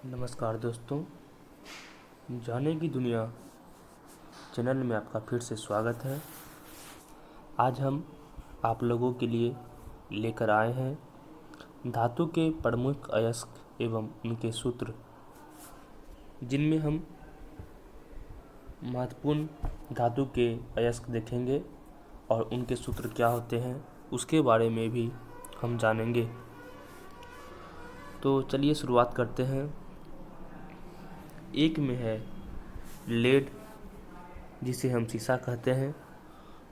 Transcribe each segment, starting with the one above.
नमस्कार दोस्तों, जाने की दुनिया चैनल में आपका फिर से स्वागत है। आज हम आप लोगों के लिए लेकर आए हैं धातु के प्रमुख अयस्क एवं उनके सूत्र, जिनमें हम महत्वपूर्ण धातु के अयस्क देखेंगे और उनके सूत्र क्या होते हैं उसके बारे में भी हम जानेंगे। तो चलिए शुरुआत करते हैं। एक में है लेड, जिसे हम सीसा कहते हैं,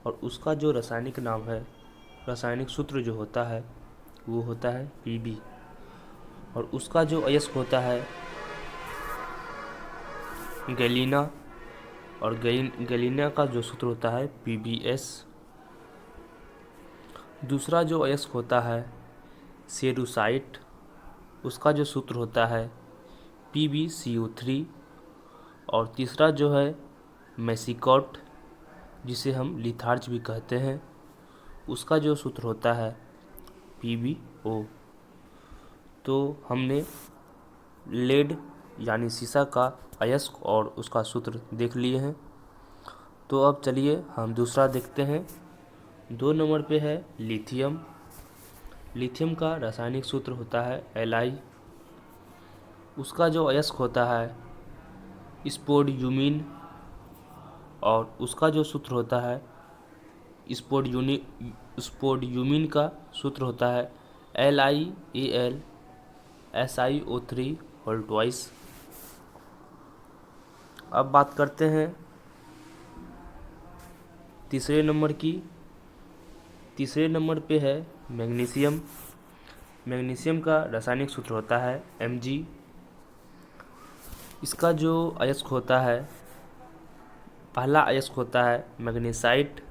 और उसका जो रासायनिक नाम है, रासायनिक सूत्र जो होता है वो होता है Pb, और उसका जो अयस्क होता है गैलीना, और गैलीना का जो सूत्र होता है Pbs। दूसरा जो अयस्क होता है सेरुसाइट, उसका जो सूत्र होता है PbCO3। और तीसरा जो है मेसिकॉट, जिसे हम लिथार्ज भी कहते हैं, उसका जो सूत्र होता है PbO। तो हमने लेड यानी सीसा का अयस्क और उसका सूत्र देख लिए हैं। तो अब चलिए हम दूसरा देखते हैं। 2 नंबर पे है लिथियम। लिथियम का रासायनिक सूत्र होता है Li। उसका जो अयस्क होता है स्पोडयूमिन, और उसका जो सूत्र होता है स्पोडयूमिन का सूत्र होता है LiAlSiO3 2। अब बात करते हैं तीसरे नंबर की। तीसरे नंबर पे है मैग्नीशियम। मैग्नीशियम का रासायनिक सूत्र होता है Mg। इसका जो अयस्क होता है, पहला अयस्क होता है मैग्नीसाइट,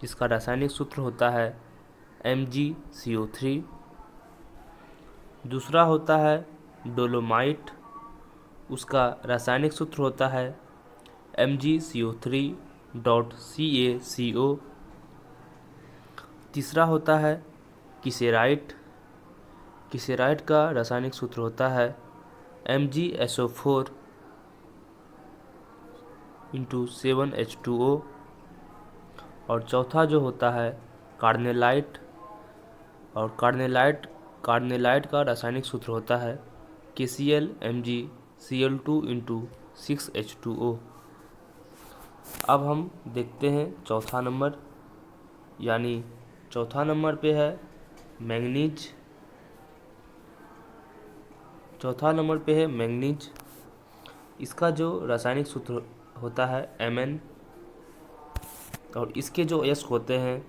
जिसका रासायनिक सूत्र होता है MgCO3। दूसरा होता है डोलोमाइट, उसका रासायनिक सूत्र होता है MgCO3.CaCO। तीसरा होता है किसेराइट। किसेराइट का रासायनिक सूत्र होता है MgSO4 7H2O। और चौथा जो होता है कार्नेलाइट, और कार्नेलाइट का रासायनिक सूत्र होता है KCl-MgCl2 अब हम देखते हैं चौथा नंबर, यानी चौथा नंबर पे है मैंगनीज। चौथा नंबर पे है मैंगनीज। इसका जो रासायनिक सूत्र होता है Mn, और इसके जो अयस्क होते हैं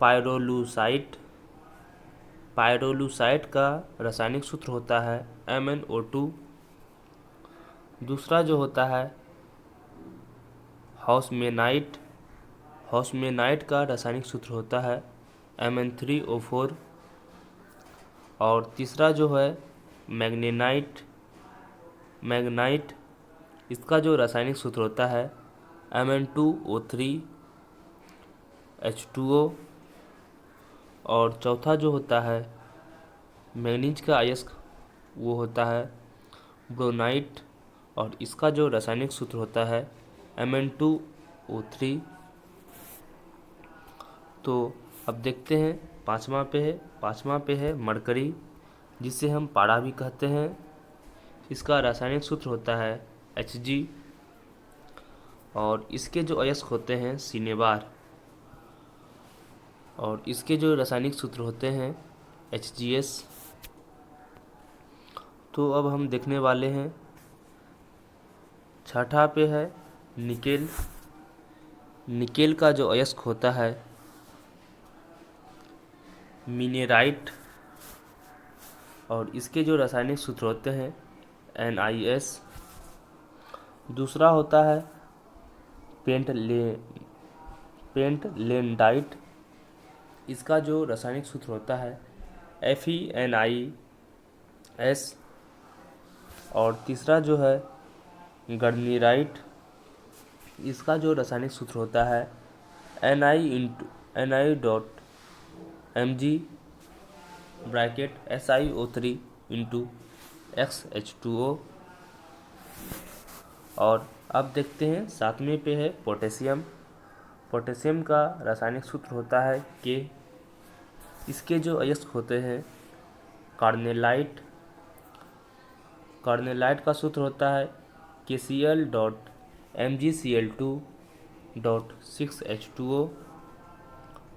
पायरोलूसाइट। पायरोलूसाइट का रासायनिक सूत्र होता है MnO2। दूसरा जो होता है हाउसमेनाइट। हाउसमेनाइट का रासायनिक सूत्र होता है Mn3O4। और तीसरा जो है मैग्नाइट, इसका जो रासायनिक सूत्र होता है Mn2O3H2O। और चौथा जो होता है मैग्नीज का अयस्क, वो होता है ब्रोनाइट, और इसका जो रासायनिक सूत्र होता है Mn2O3। तो अब देखते हैं पाँचवा पे है मरकरी, जिसे हम पारा भी कहते हैं। इसका रासायनिक सूत्र होता है Hg, और इसके जो अयस्क होते हैं सिनेबार, और इसके जो रासायनिक सूत्र होते हैं HgS। तो अब हम देखने वाले हैं छठा पे है निकेल। निकेल का जो अयस्क होता है मिनेराइट, और इसके जो रासायनिक सूत्र होते हैं NiS। दूसरा होता है पेंटलेंडाइट। इसका जो रासायनिक सूत्र होता है FeNiS। और तीसरा जो है गर्नीराइट। इसका जो रासायनिक सूत्र होता है Ni.Mg (SiO3) XH2O। और अब देखते हैं 7वें पे है पोटेशियम। पोटेशियम का रासायनिक सूत्र होता है के। इसके जो अयस्क होते हैं कार्नेलाइट। कार्नेलाइट का सूत्र होता है KCl.MgCl2.6H2O।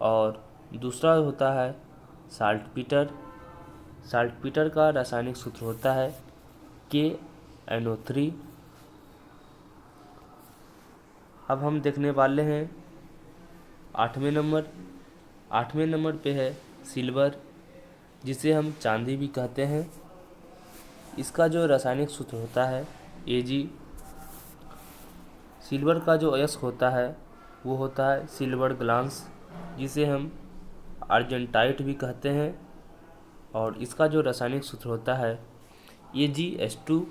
और दूसरा होता है साल्टपीटर। साल्टपीटर का रासायनिक सूत्र होता है KNO3। अब हम देखने वाले हैं 8वें नंबर। 8वें नंबर पे है सिल्वर, जिसे हम चांदी भी कहते हैं। इसका जो रासायनिक सूत्र होता है Ag। सिल्वर का जो अयस्क होता है वो होता है सिल्वर ग्लांस, जिसे हम अर्जेंटाइट भी कहते हैं। और इसका जो रासायनिक सूत्र होता है AgH2।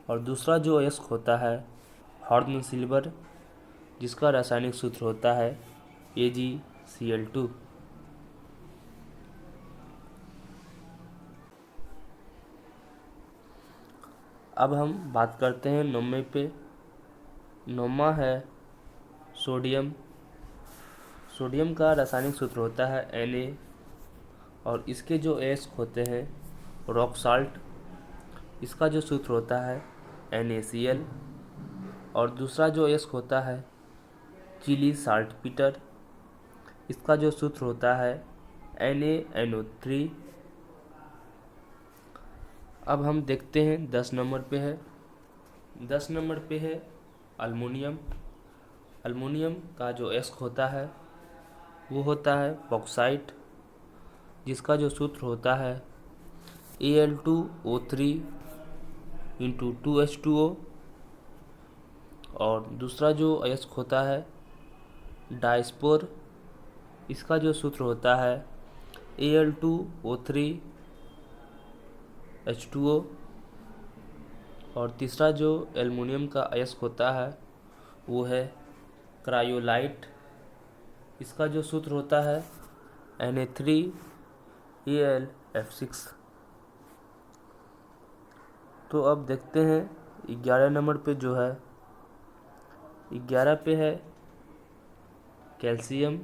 और दूसरा जो अयस्क होता है हॉर्न सिल्वर, जिसका रासायनिक सूत्र होता है AgCl2। अब हम बात करते हैं 9वें पे। 9वां है सोडियम। सोडियम का रासायनिक सूत्र होता है Na। और इसके जो अयस्क होते हैं रॉक साल्ट। इसका जो सूत्र होता है NaCl। और दूसरा जो अयस्क होता है चिली साल्टपीटर। इसका जो सूत्र होता है NaNO3। अब हम देखते हैं 10 नंबर पे है। 10 नंबर पे है अल्मुनियम। अल्मुनियम का जो अयस्क होता है वो होता है बॉक्साइट, जिसका जो सूत्र होता है Al2O3 × 2H2O। और दूसरा जो अयस्क होता है डायस्पोर। इसका जो सूत्र होता है Al2O3H2O। और तीसरा जो एल्युमिनियम का अयस्क होता है वो है क्रायोलाइट। इसका जो सूत्र होता है Na3Al(F6). तो अब देखते हैं 11 नंबर पे जो है 11 पे है कैल्शियम।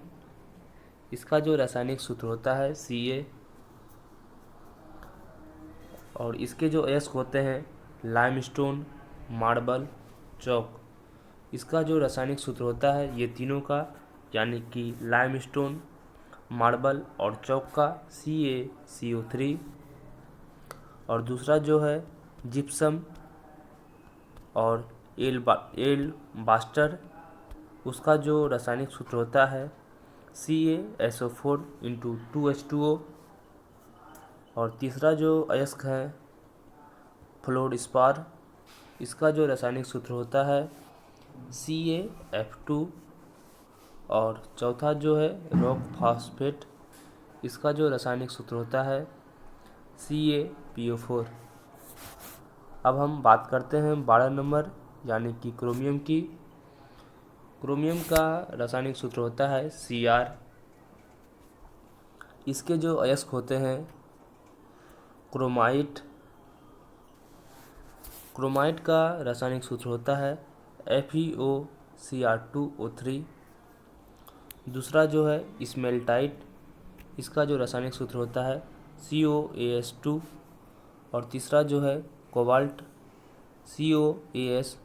इसका जो रासायनिक सूत्र होता है Ca। और इसके जो अयस्क होते हैं लाइमस्टोन, मार्बल, चौक। इसका जो रासायनिक सूत्र होता है ये तीनों का, यानी कि लाइमस्टोन, मार्बल और चौक का CaCO3। और दूसरा जो है जिप्सम और एल बास्टर। उसका जो रासायनिक सूत्र होता है CaSO4 × 2H2O। और तीसरा जो अयस्क है फ्लोरस्पार। इसका जो रासायनिक सूत्र होता है CaF2। और चौथा जो है रॉक फास्फेट। इसका जो रासायनिक सूत्र होता है CaPO4। अब हम बात करते हैं 12 नंबर यानी कि क्रोमियम की। क्रोमियम का रासायनिक सूत्र होता है Cr। इसके जो अयस्क होते हैं क्रोमाइट। क्रोमाइट का रासायनिक सूत्र होता है FeOCr2O3। दूसरा जो है स्मेल्टाइट। इसका जो रासायनिक सूत्र होता है COAS2। और तीसरा जो है कोबाल्ट COAS.S।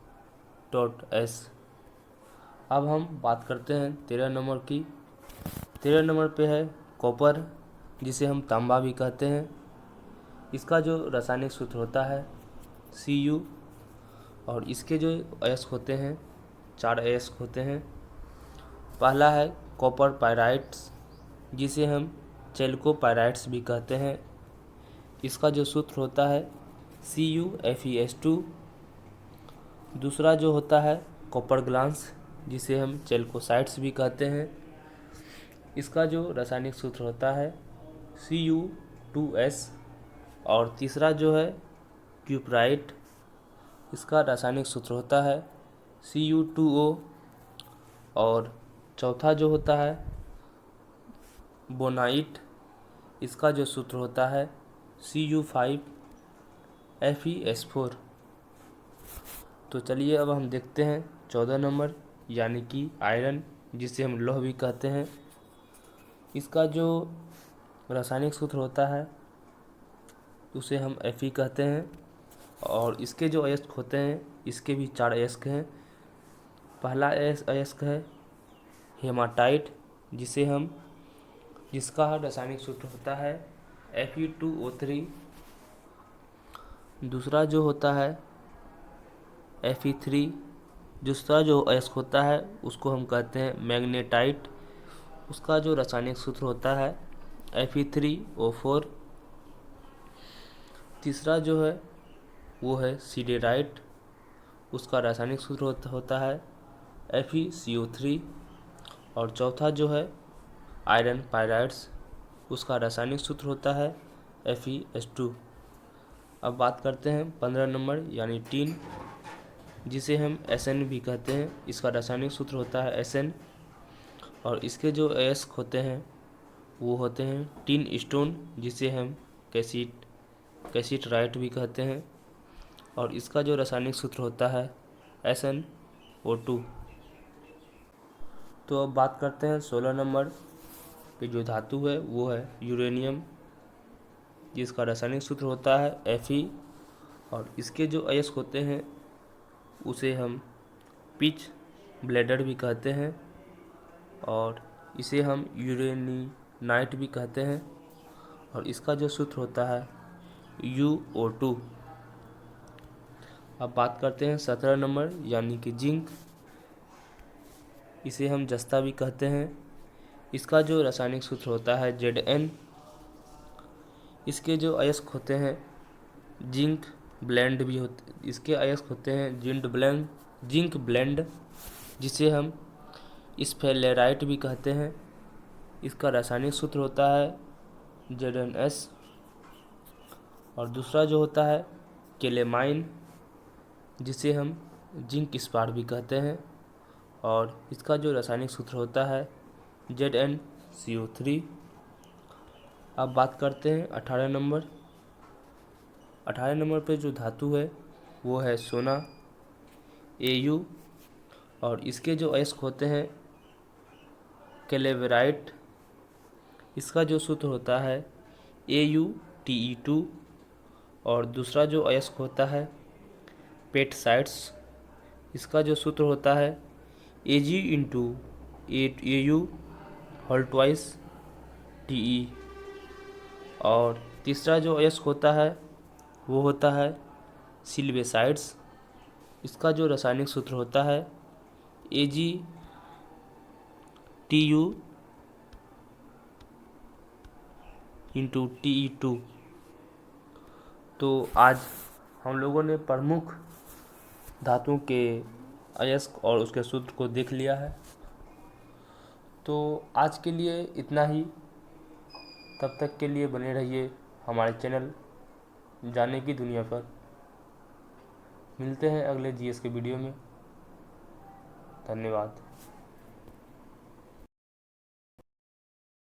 अब हम बात करते हैं 13 नंबर की। 13 नंबर पे है कॉपर, जिसे हम तांबा भी कहते हैं। इसका जो रासायनिक सूत्र होता है Cu। और इसके जो अयस्क होते हैं 4 अयस्क होते हैं। पहला है कॉपर पायराइट्स, जिसे हम चेल्कोपायराइट्स भी कहते हैं। इसका जो सूत्र होता है CuFeS2। दूसरा जो होता है कॉपर ग्लांस, जिसे हम चेल्कोसाइट्स भी कहते हैं। इसका जो रासायनिक सूत्र होता है Cu2S। और तीसरा जो है क्यूपराइट। इसका रासायनिक सूत्र होता है Cu2O। और चौथा जो होता है बोनाइट। इसका जो सूत्र होता है Cu5। FeS4। तो चलिए अब हम देखते हैं 14 नंबर यानी कि आयरन, जिसे हम लौह भी कहते हैं। इसका जो रासायनिक सूत्र होता है उसे हम Fe कहते हैं। और इसके जो अयस्क होते हैं, इसके भी 4 अयस्क हैं। पहला अयस्क है हेमाटाइट, जिसका रासायनिक सूत्र होता है Fe2O3। दूसरा जो होता है Fe3। दूसरा जो अयस्क होता है उसको हम कहते हैं मैग्नेटाइट, उसका जो रासायनिक सूत्र होता है Fe3O4। तीसरा जो है वो है सिडेराइट, उसका रासायनिक सूत्र होता है FeCO3। और चौथा जो है आयरन पायराइड्स, उसका रासायनिक सूत्र होता है FeS2। अब बात करते हैं 15 नंबर यानी टीन, जिसे हम Sn भी कहते हैं। इसका रासायनिक सूत्र होता है Sn। और इसके जो अयस्क होते हैं वो होते हैं टिन स्टोन, जिसे हम कैसीटराइट भी कहते हैं। और इसका जो रासायनिक सूत्र होता है SnO2। तो अब बात करते हैं 16 नंबर पे। जो धातु है वो है यूरेनियम, जिसका रासायनिक सूत्र होता है Fe। और इसके जो अयस्क होते हैं उसे हम पिच ब्लेडर भी कहते हैं। और इसे हम यूरेनिनाइट भी कहते हैं। और इसका जो सूत्र होता है UO2। अब बात करते हैं 17 नंबर यानी कि जिंक, इसे हम जस्ता भी कहते हैं। इसका जो रासायनिक सूत्र होता है Zn। इसके जो अयस्क होते हैं जिंक ब्लेंड भी होते, इसके अयस्क होते हैं जिंक ब्लेंड, जिसे हम स्फेलेराइट भी कहते हैं। इसका रासायनिक सूत्र होता है ZnS। और दूसरा जो होता है केलेमाइन, जिसे हम जिंक स्पार भी कहते हैं। और इसका जो रासायनिक सूत्र होता है ZnCO3। अब बात करते हैं 18 नंबर। 18 नंबर पे जो धातु है वो है सोना Au। और इसके जो अयस्क होते हैं कैलेवेराइट। इसका जो सूत्र होता है AuTe2। और दूसरा जो अयस्क होता है पेटसाइट्स, इसका जो सूत्र होता है Ag×Au2Te। और तीसरा जो अयस्क होता है वो होता है सिल्वेसाइड्स। इसका जो रासायनिक सूत्र होता है Ag×Te2। तो आज हम लोगों ने प्रमुख धातुओं के अयस्क और उसके सूत्र को देख लिया है। तो आज के लिए इतना ही। तब तक के लिए बने रहिए हमारे चैनल जाने की दुनिया पर। मिलते हैं अगले GS के वीडियो में। धन्यवाद।